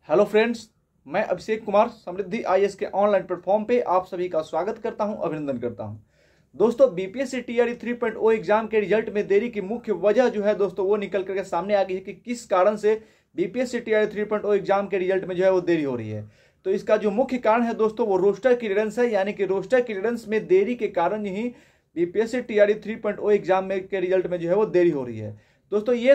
Hello friends, मैं अभिषेक कुमार समृद्धि IAS के online platform पे आप सभी का स्वागत करता हूं, अभिनंदन करता हूं। दोस्तों, बीपीएससी टीआरई 3.0 एग्जाम के रिजल्ट में देरी की मुख्य वजह जो है दोस्तों वो निकल करके सामने आ गई है कि किस कारण से बीपीएससी टीआरई 3.0 एग्जाम के रिजल्ट में जो है वो देरी हो रही है। तो इसका जो मुख्य कारण है दोस्तों वो रोस्टर क्लियरेंस है, यानी कि रोस्टर क्लियरेंस में देरी के कारण ही बीपीएससी टीआरई 3.0 एग्जाम में के रिजल्ट में जो है वो देरी हो रही है। दोस्तों ये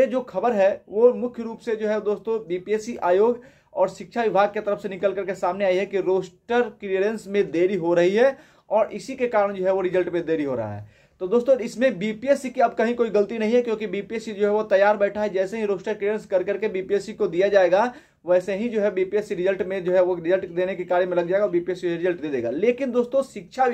जो खबर है वो मुख्य रूप से जो है दोस्तों बीपीएससी आयोग और शिक्षा विभाग की तरफ से निकल करके सामने आई है कि रोस्टर क्लियरेंस में देरी हो रही है और इसी के कारण जो है वो रिजल्ट में देरी हो रहा है। तो दोस्तों इसमें बीपीएससी की अब कहीं कोई गलती नहीं है, क्योंकि बीपीएससी जो है वो तैयार बैठा है। जैसे ही रोस्टर क्लियरेंस कर करके बीपीएससी को दिया जाएगा वैसे ही जो है बीपीएससी रिजल्ट में जो है वो रिजल्ट देने के कार्य में लग जाएगा और बीपीएससी रिजल्ट दे देगा। लेकिन दोस्तों शिक्षा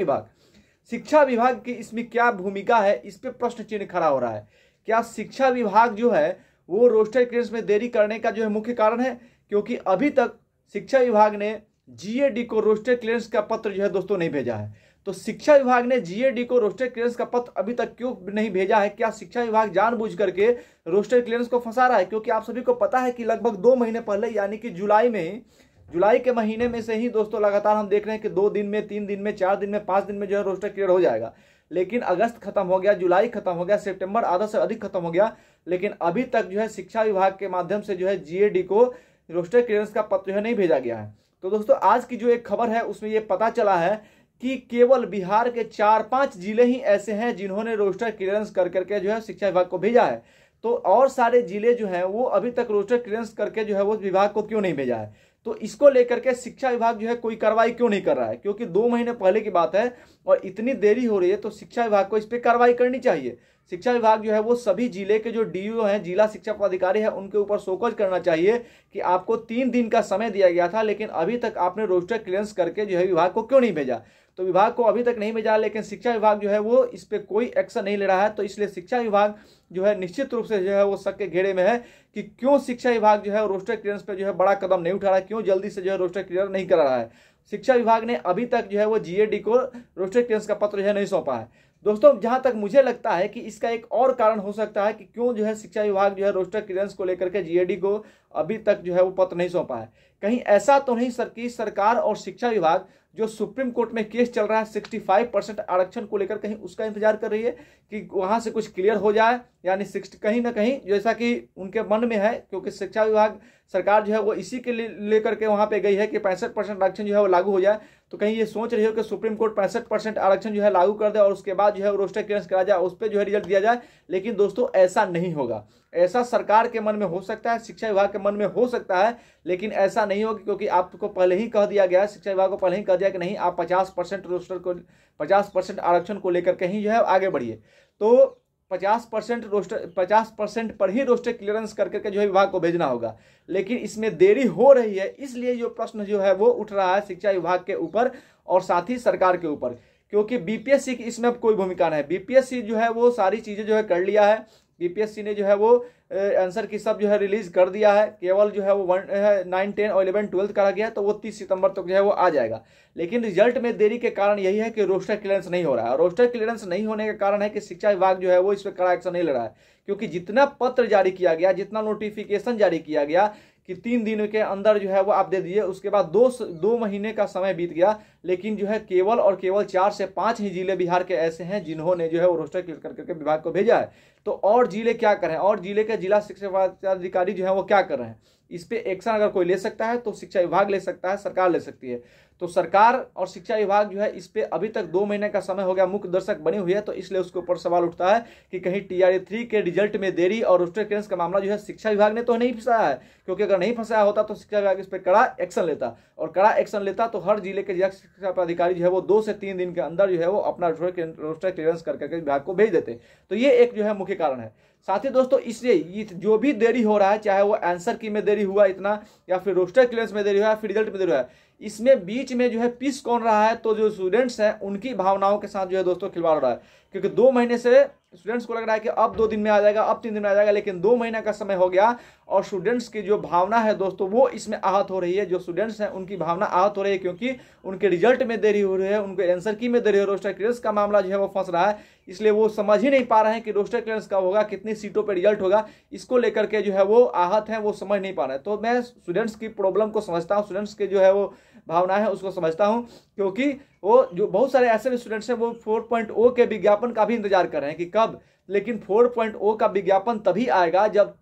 विभाग की इसमें क्या भूमिका है, इस पे प्रश्न चिन्ह खड़ा हो रहा है। क्या शिक्षा विभाग जो है वो रोस्टर क्लियरेंस में देरी करने का जो है मुख्य कारण है? क्योंकि अभी तक शिक्षा विभाग ने जीएडी को रोस्टर क्लियरेंस का पत्र जो है दोस्तों नहीं भेजा है। तो शिक्षा विभाग ने जीएडी को रोस्टर क्लियरेंस का पत्र अभी तक क्यों नहीं भेजा है? क्या शिक्षा विभाग जानबूझ करके रोस्टर क्लियरेंस को फंसा रहा है? क्योंकि आप सभी को पता है कि लगभग 2 महीने पहले, यानी कि जुलाई के महीने में से ही दोस्तों लगातार हम देख रहे हैं कि 2 दिन में, 3 दिन में, 4 दिन में, 5 दिन में जो है रोस्टर क्लियर हो जाएगा। लेकिन अगस्त खत्म हो गया, जुलाई खत्म हो गया, सितंबर आधा से अधिक खत्म हो गया, लेकिन अभी तक जो है शिक्षा विभाग के माध्यम से जो है जीएडी को रोस्टर क्लियरेंस का पत्र जो है नहीं भेजा गया है। तो दोस्तों आज की जो एक खबर है उसमें यह पता चला है कि केवल बिहार के 4-5 जिले ही ऐसे हैं जिन्होंने रोस्टर क्लियरेंस कर करके जो है शिक्षा विभाग को भेजा है। तो और सारे जिले जो हैं वो अभी तक रोस्टर क्लियरेंस करके जो है वो विभाग को क्यों नहीं भेजा है? तो इसको लेकर के शिक्षा विभाग जो है कोई कार्रवाई क्यों नहीं कर रहा है? क्योंकि 2 महीने पहले की बात है और इतनी देरी हो रही है, तो शिक्षा विभाग को इस पर कार्रवाई करनी चाहिए। शिक्षा विभाग जो है वो सभी जिले के जो डीओ हैं, जिला शिक्षा पदाधिकारी है, उनके ऊपर शोकज करना चाहिए कि आपको 3 दिन का समय दिया गया था, लेकिन अभी तक आपने रोस्टर क्लियरेंस करके जो है विभाग को क्यों नहीं भेजा? तो विभाग को अभी तक नहीं भेजा, लेकिन शिक्षा विभाग जो है वो इस पर कोई एक्शन नहीं ले रहा है। तो इसलिए शिक्षा विभाग जो है निश्चित रूप से जो है वो शक के घेरे में है कि क्यों शिक्षा विभाग जो है रोस्टर क्लियरेंस पे जो है बड़ा कदम नहीं उठा रहा है, क्यों जल्दी से जो है रोस्टर क्लियर नहीं करा रहा है। शिक्षा विभाग ने अभी तक जो है वो जीएडी को रोस्टर क्लियरेंस का पत्र जो है नहीं सौंपा है। दोस्तों जहां तक मुझे लगता है कि इसका एक और कारण हो सकता है कि क्यों जो है शिक्षा विभाग जो है रोस्टर क्लियरेंस को लेकर के जीएडी को अभी तक जो है वो पत्र नहीं सौंपा है। कहीं ऐसा तो नहीं सर कि सरकार और शिक्षा विभाग जो सुप्रीम कोर्ट में केस चल रहा है 65% आरक्षण को लेकर, कहीं उसका इंतजार कर रही है कि वहां से कुछ क्लियर हो जाए, यानी 60 कहीं ना कहीं जैसा कि उनके मन में है, क्योंकि शिक्षा विभाग सरकार जो है वो इसी के लेकर के वहां पे गई है कि 65% आरक्षण जो है वो लागू हो जाए। तो कहीं ये सोच रही हो कि सुप्रीम कोर्ट 65% आरक्षण जो है लागू कर दे और उसके बाद जो है रोस्टर क्लियरेंस करा जाए, उस पर जो है रिजल्ट दिया जाए। लेकिन दोस्तों ऐसा नहीं होगा। ऐसा सरकार के मन में हो सकता है, शिक्षा विभाग के मन में हो सकता है, लेकिन ऐसा नहीं होगा, क्योंकि आपको पहले ही कह दिया गया है, शिक्षा विभाग को पहले ही कह दिया कि नहीं, आप 50% आरक्षण को लेकर कहीं जो है आगे बढ़िए। तो 50% पर ही रोस्टर क्लियरेंस करके जो है विभाग को भेजना होगा। लेकिन इसमें देरी हो रही है, इसलिए जो प्रश्न जो है वो उठ रहा है शिक्षा विभाग के ऊपर और साथ ही सरकार के ऊपर, क्योंकि बीपीएससी की इसमें अब कोई भूमिका नहीं है। बीपीएससी जो है वो सारी चीजें जो है कर लिया है। बीपीएससी ने जो है वो आंसर की सब जो है रिलीज कर दिया है। केवल जो है वो 9, 10 और 11, 12 करा गया, तो वो 30 सितंबर तक जो है वो आ जाएगा। लेकिन रिजल्ट में देरी के कारण यही है कि रोस्टर क्लियरेंस नहीं हो रहा है। रोस्टर क्लियरेंस नहीं होने का कारण है कि शिक्षा विभाग जो है वो इस पर कड़ा एक्शन नहीं ले रहा है, क्योंकि जितना पत्र जारी किया गया, जितना नोटिफिकेशन जारी किया गया कि 3 दिन के अंदर जो है वो आप दे दिए, उसके बाद 2 महीने का समय बीत गया, लेकिन जो है केवल और केवल 4 से 5 ही जिले बिहार के ऐसे हैं जिन्होंने जो है वो रोस्टर क्लियर करके विभाग को भेजा है। तो और जिले क्या करें? और जिले के जिला शिक्षा पदाधिकारी जो है वो क्या कर रहे हैं? इस पे एक्शन अगर कोई ले सकता है तो शिक्षा विभाग ले सकता है, सरकार ले सकती है। तो सरकार और शिक्षा विभाग जो है इस पे अभी तक 2 महीने का समय हो गया, मुख्य दर्शक बनी हुई है। तो इसलिए उसके ऊपर सवाल उठता है कि कहीं टीआरई 3 के रिजल्ट में देरी और रोस्टर क्लियरेंस का मामला जो है शिक्षा विभाग ने तो नहीं फंसाया है, क्योंकि अगर नहीं फंसाया होता तो शिक्षा विभाग इस पर कड़ा एक्शन लेता, और कड़ा एक्शन लेता तो हर जिले के जिला शिक्षा पदाधिकारी जो है वो 2 से 3 दिन के अंदर जो है वो अपना रोस्टर क्लियरेंस करके विभाग को भेज देते। तो ये एक जो है मुख्य कारण है। साथ ही दोस्तों इसलिए जो भी देरी हो रहा है, चाहे वो आंसर की में देरी हुआ इतना, या फिर रोस्टर क्लियरेंस में देरी हुआ, या फिर रिजल्ट में देरी हुआ है, इसमें बीच में जो है पीस कौन रहा है? तो जो स्टूडेंट्स हैं उनकी भावनाओं के साथ जो है दोस्तों खिलवाड़ हो रहा है। क्योंकि 2 महीने से स्टूडेंट्स को लग रहा है कि अब 2 दिन में आ जाएगा, अब 3 दिन में आ जाएगा, लेकिन 2 महीने का समय हो गया और स्टूडेंट्स की जो भावना है दोस्तों वो इसमें आहत हो रही है। जो स्टूडेंट्स हैं उनकी भावना आहत हो रही है, क्योंकि उनके रिजल्ट में देरी हो रही है, उनके आंसर की में देरी हो रही है, रोस्टर क्लियरेंस का मामला जो है वो फंस रहा है। इसलिए वो समझ ही नहीं पा रहे हैं कि रोस्टर क्लियरेंस कब होगा, कितनी सीटों पर रिजल्ट होगा। इसको लेकर के जो है वो आहत हैं, वो समझ नहीं पा रहे हैं। तो मैं स्टूडेंट्स की प्रॉब्लम को समझता हूँ, स्टूडेंट्स के जो है वो भावना है उसको समझता हूँ, क्योंकि वो जो बहुत सारे ऐसे स्टूडेंट्स हैं वो 4.0 के विज्ञापन का भी इंतजार कर रहे हैं कि कब, लेकिन 4.0 का विज्ञापन तभी आएगा जब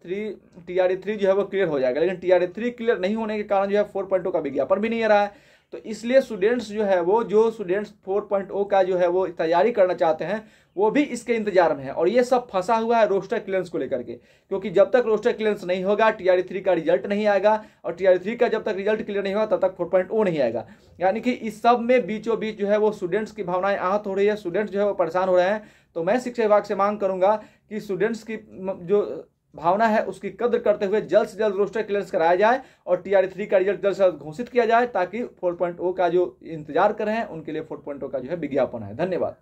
TRE3 जो है वो क्लियर हो जाएगा। लेकिन TRE3 क्लियर नहीं होने के कारण जो है 4.0 का विज्ञापन भी नहीं आ रहा है। तो इसलिए स्टूडेंट्स जो है वो, जो स्टूडेंट्स 4.0 का जो है वो तैयारी करना चाहते हैं, वो भी इसके इंतजार में है। और ये सब फंसा हुआ है रोस्टर क्लियरेंस को लेकर के, क्योंकि जब तक रोस्टर क्लियरेंस नहीं होगा TRE3 का रिजल्ट नहीं आएगा, और TRE3 का जब तक रिजल्ट क्लियर नहीं होगा तब तक 4.0 नहीं आएगा। यानी कि इस सब में बीचों बीच जो है वो स्टूडेंट्स की भावनाएं आहत हो रही है, स्टूडेंट्स जो है वो परेशान हो रहे हैं। तो मैं शिक्षा विभाग से मांग करूंगा कि स्टूडेंट्स की जो भावना है उसकी कद्र करते हुए जल्द से जल्द रोस्टर क्लियरेंस कराया जाए और TRE3 का रिजल्ट जल्द से जल्द घोषित किया जाए, ताकि 4.0 का जो इंतजार कर रहे हैं उनके लिए 4.0 का जो है विज्ञापन है। धन्यवाद।